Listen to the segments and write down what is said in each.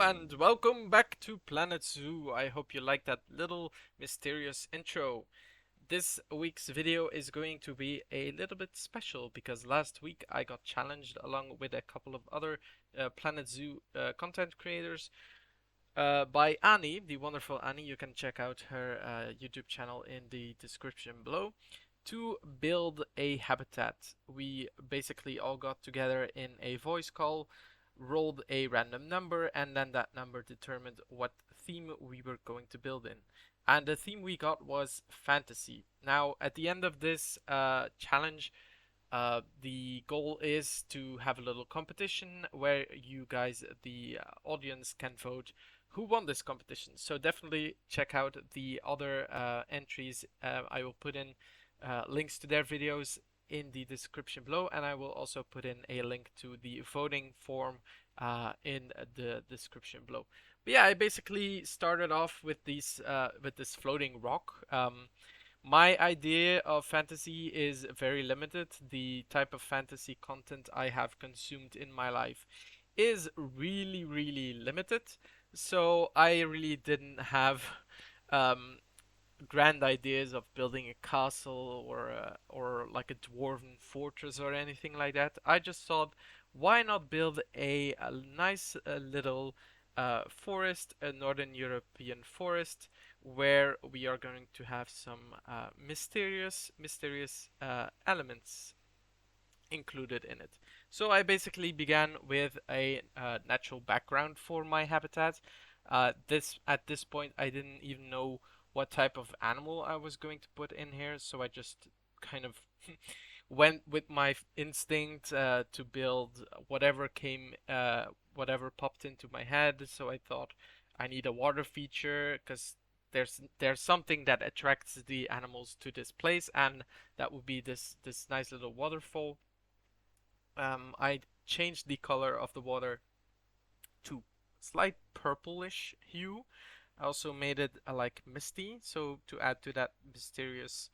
and welcome back to Planet Zoo. I hope you like that little mysterious intro. This week's video is going to be a little bit special because last week I got challenged along with a couple of other Planet Zoo content creators by Annie, the wonderful Annie. You can check out her YouTube channel in the description below to build a habitat. We basically all got together in a voice call, rolled a random number, and then that number determined what theme we were going to build in. And the theme we got was fantasy. Now, at the end of this challenge, the goal is to have a little competition where you guys, the audience, can vote who won this competition. So definitely check out the other entries. I will put in links to their videos in the description below, and I will also put in a link to the voting form in the description below. But yeah, I basically started off with this floating rock. My idea of fantasy is very limited. The type of fantasy content I have consumed in my life is really, really limited. So I really didn't have um, grand ideas of building a castle or like a dwarven fortress or anything like that. I just thought, why not build a nice little forest, a northern European forest, where we are going to have some mysterious elements included in it. So I basically began with a natural background for my habitat. This at this point I didn't even know what type of animal I was going to put in here, so I just kind of went with my instinct to build whatever popped into my head. So I thought I need a water feature because there's something that attracts the animals to this place, and that would be this nice little waterfall. I changed the color of the water to slight purplish hue. I also made it like misty, so to add to that mysterious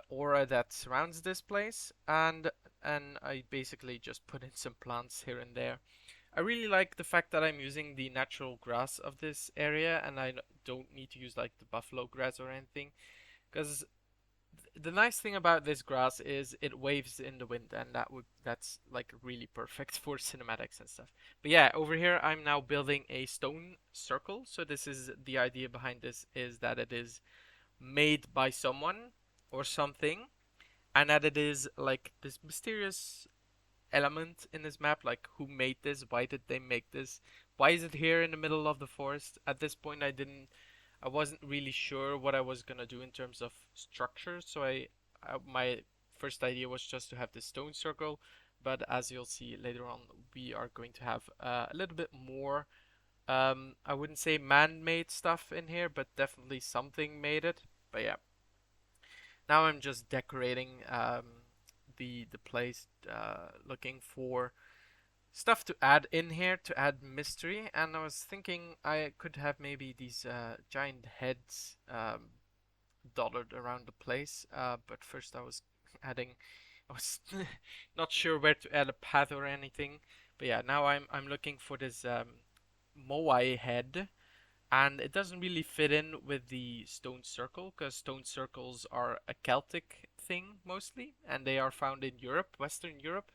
aura that surrounds this place, and I basically just put in some plants here and there. I really like the fact that I'm using the natural grass of this area, and I don't need to use like the buffalo grass or anything, because the nice thing about this grass is it waves in the wind, and that's like really perfect for cinematics and stuff. But yeah, over here I'm now building a stone circle. So this is the idea behind this, is that it is made by someone or something, and that it is like this mysterious element in this map, like who made this, why did they make this, why is it here in the middle of the forest. At this point I wasn't really sure what I was gonna do in terms of structure, so my first idea was just to have this stone circle, but as you'll see later on, we are going to have a little bit more. I wouldn't say man-made stuff in here, but definitely something made it. But yeah, now I'm just decorating the place, looking for stuff to add in here to add mystery, and I was thinking I could have maybe these giant heads dotted around the place, but first I was not sure where to add a path or anything. But yeah, now I'm looking for this moai head, and it doesn't really fit in with the stone circle because stone circles are a Celtic thing mostly, and they are found in Europe, Western Europe,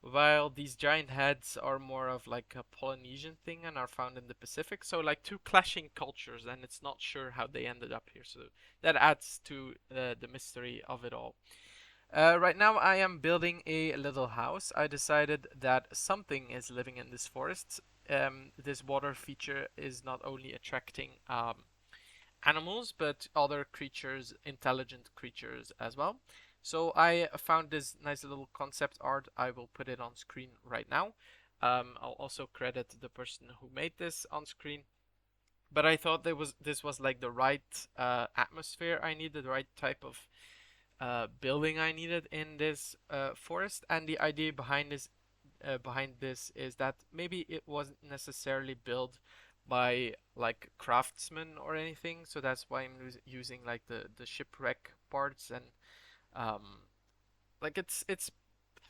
while these giant heads are more of like a Polynesian thing and are found in the Pacific. So like two clashing cultures, and it's not sure how they ended up here. So that adds to the mystery of it all. Right now I am building a little house. I decided that something is living in this forest. This water feature is not only attracting animals, but other creatures, intelligent creatures as well. So I found this nice little concept art. I will put it on screen right now. I'll also credit the person who made this on screen. But I thought this was like the right atmosphere I needed, the right type of building I needed in this forest. And the idea behind this is that maybe it wasn't necessarily built by like craftsmen or anything, so that's why I'm using like the shipwreck parts, and um, like it's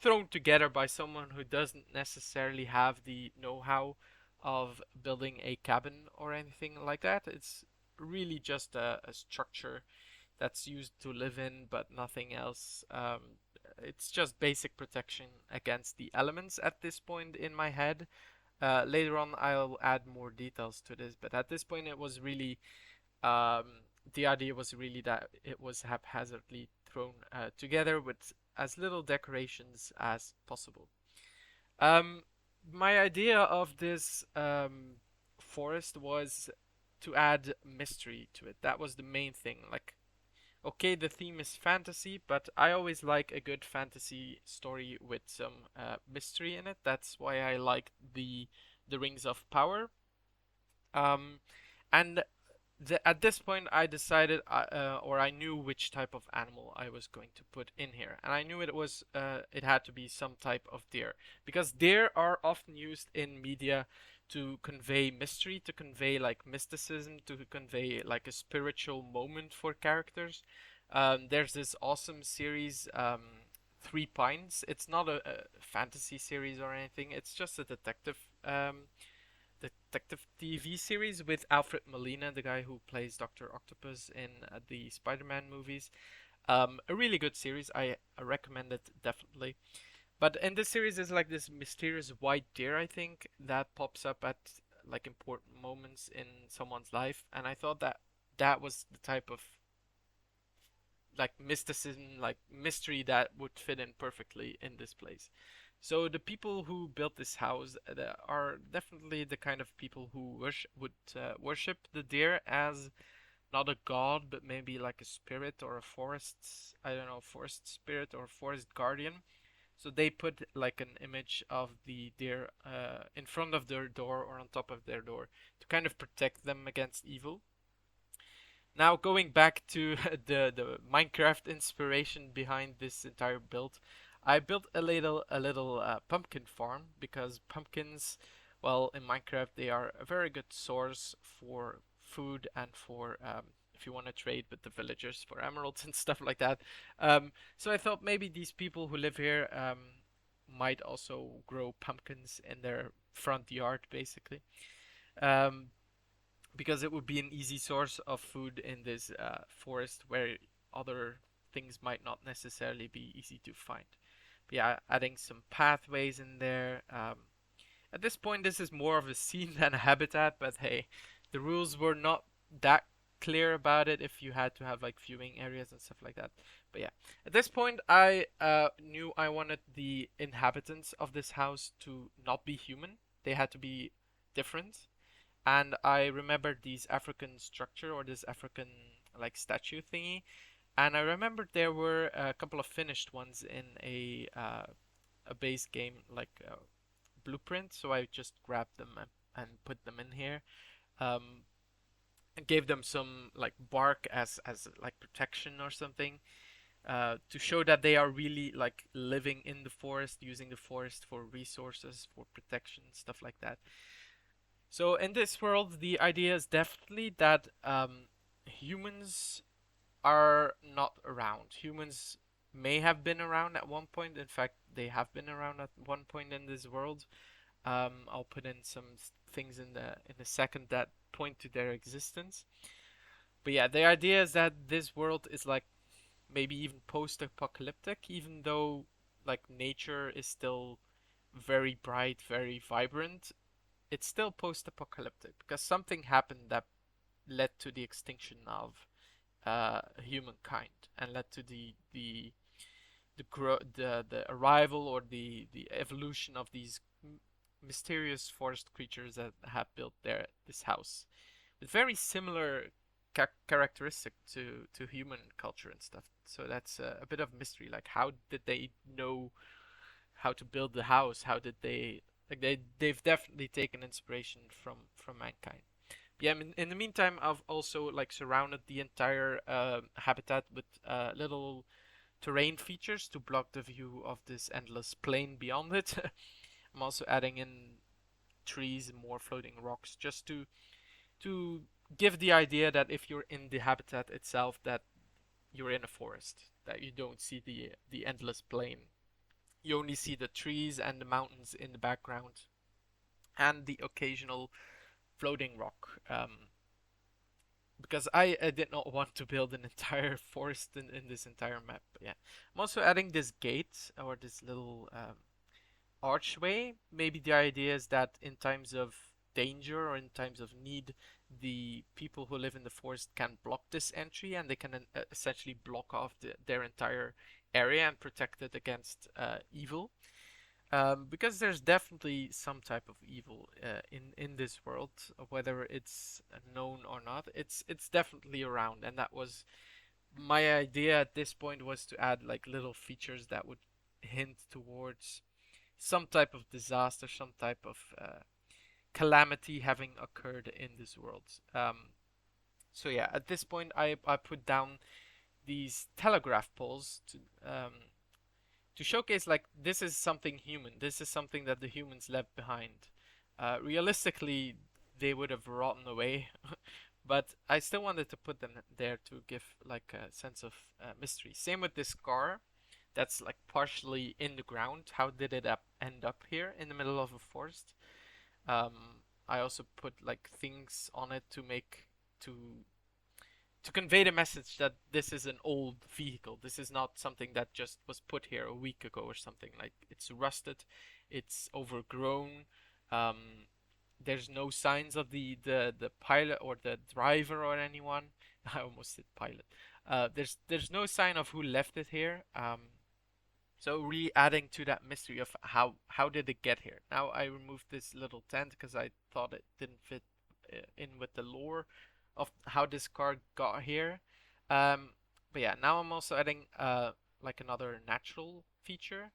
thrown together by someone who doesn't necessarily have the know-how of building a cabin or anything like that. It's really just a structure that's used to live in, but nothing else. It's just basic protection against the elements at this point in my head. Later on, I'll add more details to this, but at this point, it was really um, the idea was really that it was haphazardly thrown together with as little decorations as possible. Um, my idea of this forest was to add mystery to it. That was the main thing. Like, okay, the theme is fantasy, but I always like a good fantasy story with some mystery in it. That's why I like the Rings of Power. Um, and at this point, I decided, or I knew which type of animal I was going to put in here, and I knew it had to be some type of deer, because deer are often used in media to convey mystery, to convey like mysticism, to convey like a spiritual moment for characters. There's this awesome series, Three Pines. It's not a fantasy series or anything. It's just a detective TV series with Alfred Molina, the guy who plays Doctor Octopus in the Spider-Man movies. A really good series. I recommend it definitely. But in this series, there's like this mysterious white deer, I think, that pops up at like important moments in someone's life, and I thought that that was the type of like mysticism, like mystery that would fit in perfectly in this place. So the people who built this house are definitely the kind of people who would worship the deer as not a god, but maybe like a spirit or a forest, I don't know, forest spirit or forest guardian. So they put like an image of the deer in front of their door or on top of their door to kind of protect them against evil. Now going back to the Minecraft inspiration behind this entire build, I built a little pumpkin farm because pumpkins, well, in Minecraft they are a very good source for food and for if you want to trade with the villagers for emeralds and stuff like that. So I thought maybe these people who live here might also grow pumpkins in their front yard, basically. Um, because it would be an easy source of food in this forest where other things might not necessarily be easy to find. But yeah, adding some pathways in there. At this point, this is more of a scene than a habitat, but hey, the rules were not that clear about it if you had to have like viewing areas and stuff like that. But yeah, at this point, I knew I wanted the inhabitants of this house to not be human. They had to be different, and I remembered these African structure or this African like statue thingy, and I remembered there were a couple of finished ones in a base game like blueprint, so I just grabbed them and put them in here. Um, and gave them some like bark as like protection or something to show that they are really like living in the forest, using the forest for resources, for protection, stuff like that. So in this world, the idea is definitely that humans are not around. Humans may have been around at one point. In fact, they have been around at one point in this world. I'll put in some things in the second that point to their existence. But yeah, the idea is that this world is like maybe even post-apocalyptic, even though like nature is still very bright, very vibrant. It's still post-apocalyptic because something happened that led to the extinction of humankind and led to the arrival or the evolution of these mysterious forest creatures that have built this house with very similar characteristic to human culture and stuff. So that's a bit of mystery. Like, how did they know how to build the house? How did they like they've definitely taken inspiration from mankind. Yeah, I mean, in the meantime, I've also like surrounded the entire habitat with little terrain features to block the view of this endless plain beyond it. I'm also adding in trees and more floating rocks just to give the idea that if you're in the habitat itself, that you're in a forest, that you don't see the endless plain. You only see the trees and the mountains in the background, and the occasional floating rock. Because I did not want to build an entire forest in this entire map. But yeah, I'm also adding this gate or this little archway. Maybe the idea is that in times of danger or in times of need, the people who live in the forest can block this entry and they can essentially block off their entire area and protect it against evil. Because there's definitely some type of evil in this world, whether it's known or not. It's definitely around, and that was my idea at this point was to add like little features that would hint towards some type of disaster, some type of calamity having occurred in this world. So yeah, at this point, I put down these telegraph poles to showcase like this is something human. This is something that the humans left behind. Realistically, they would have rotten away, but I still wanted to put them there to give like a sense of mystery. Same with this car that's like partially in the ground. How did it end up here in the middle of a forest? I also put like things on it to make to convey the message that this is an old vehicle. This is not something that just was put here a week ago or something. Like it's rusted, it's overgrown. Um, there's no signs of the pilot or the driver or anyone. I almost said pilot. There's no sign of who left it here. So really adding to that mystery of how did it get here. Now I removed this little tent because I thought it didn't fit in with the lore of how this car got here. Um, but yeah, now I'm also adding like another natural feature.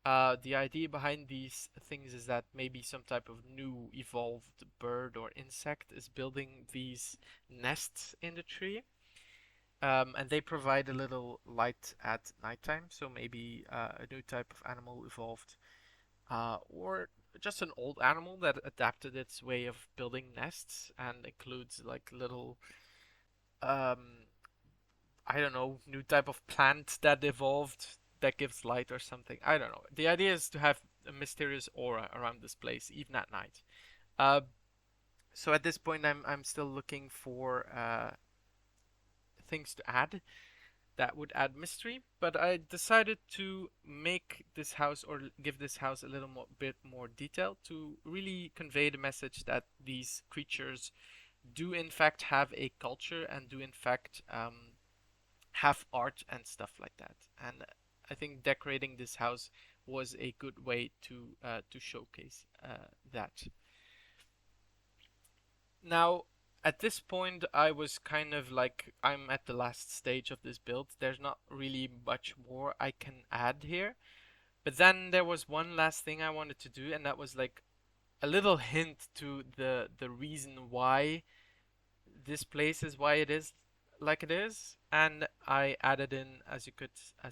The idea behind these things is that maybe some type of new evolved bird or insect is building these nests in the tree. And they provide a little light at nighttime, so maybe a new type of animal evolved, or just an old animal that adapted its way of building nests and includes like little, um, I don't know, new type of plant that evolved that gives light or something. I don't know. The idea is to have a mysterious aura around this place, even at night. Uh, so at this point, I'm still looking for things to add that would add mystery, but I decided to make this house or give this house a little bit more detail to really convey the message that these creatures do in fact have a culture and do in fact have art and stuff like that. And I think decorating this house was a good way to showcase that. Now, at this point, I was kind of like, I'm at the last stage of this build. There's not really much more I can add here. But then there was one last thing I wanted to do, and that was like a little hint to the reason why this place is why it is like it is. And I added in, as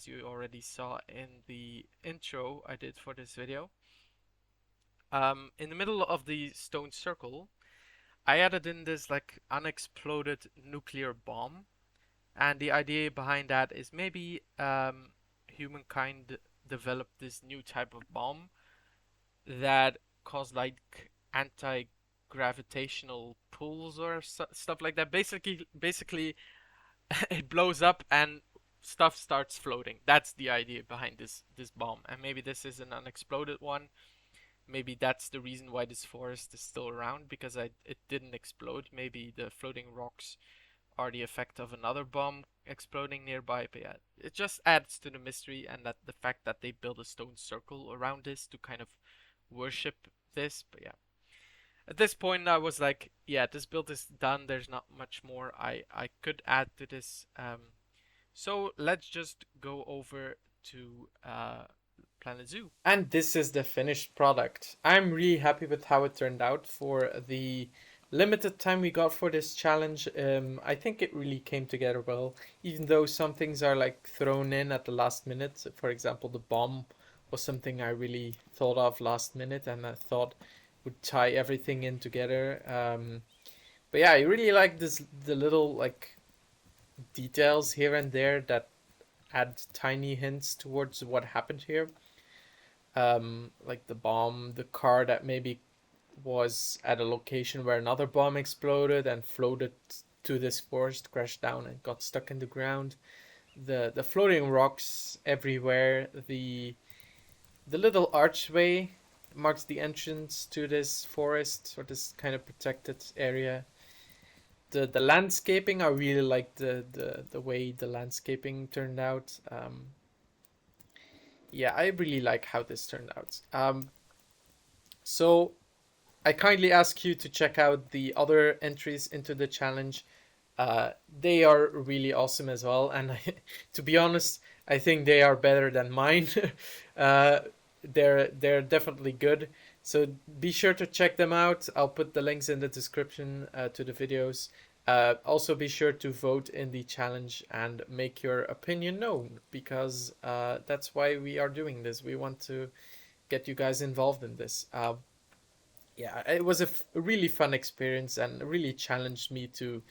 you already saw in the intro I did for this video, in the middle of the stone circle, I added in this like unexploded nuclear bomb, and the idea behind that is maybe humankind developed this new type of bomb that caused like anti-gravitational pulls or stuff like that. Basically, it blows up and stuff starts floating. That's the idea behind this bomb, and maybe this is an unexploded one. Maybe that's the reason why this forest is still around because it didn't explode. Maybe the floating rocks are the effect of another bomb exploding nearby. But yeah, it just adds to the mystery and that the fact that they built a stone circle around this to kind of worship this. But yeah, at this point I was like, yeah, this build is done. There's not much more I could add to this. So let's just go over to Planet Zoo. And this is the finished product. I'm really happy with how it turned out for the limited time we got for this challenge. I think it really came together well, even though some things are like thrown in at the last minute. For example, the bomb was something I really thought of last minute and I thought would tie everything in together. But yeah, I really like the little like details here and there that add tiny hints towards what happened here. Like the bomb, the car that maybe was at a location where another bomb exploded and floated to this forest, crashed down, and got stuck in the ground. The floating rocks everywhere. The little archway marks the entrance to this forest or this kind of protected area. The landscaping, I really like the way the landscaping turned out. Yeah, I really like how this turned out. So I kindly ask you to check out the other entries into the challenge. They are really awesome as well, and to be honest, I think they are better than mine. uh, they're definitely good. So be sure to check them out. I'll put the links in the description to the videos. Also, be sure to vote in the challenge and make your opinion known because that's why we are doing this. We want to get you guys involved in this. Yeah, it was a really fun experience and really challenged me to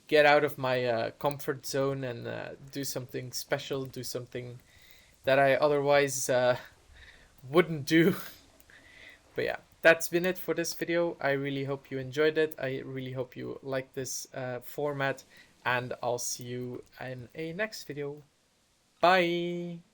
get out of my comfort zone and do something special, do something that I otherwise wouldn't do. But yeah, that's been it for this video. I really hope you enjoyed it. I really hope you like this format, and I'll see you in a next video. Bye!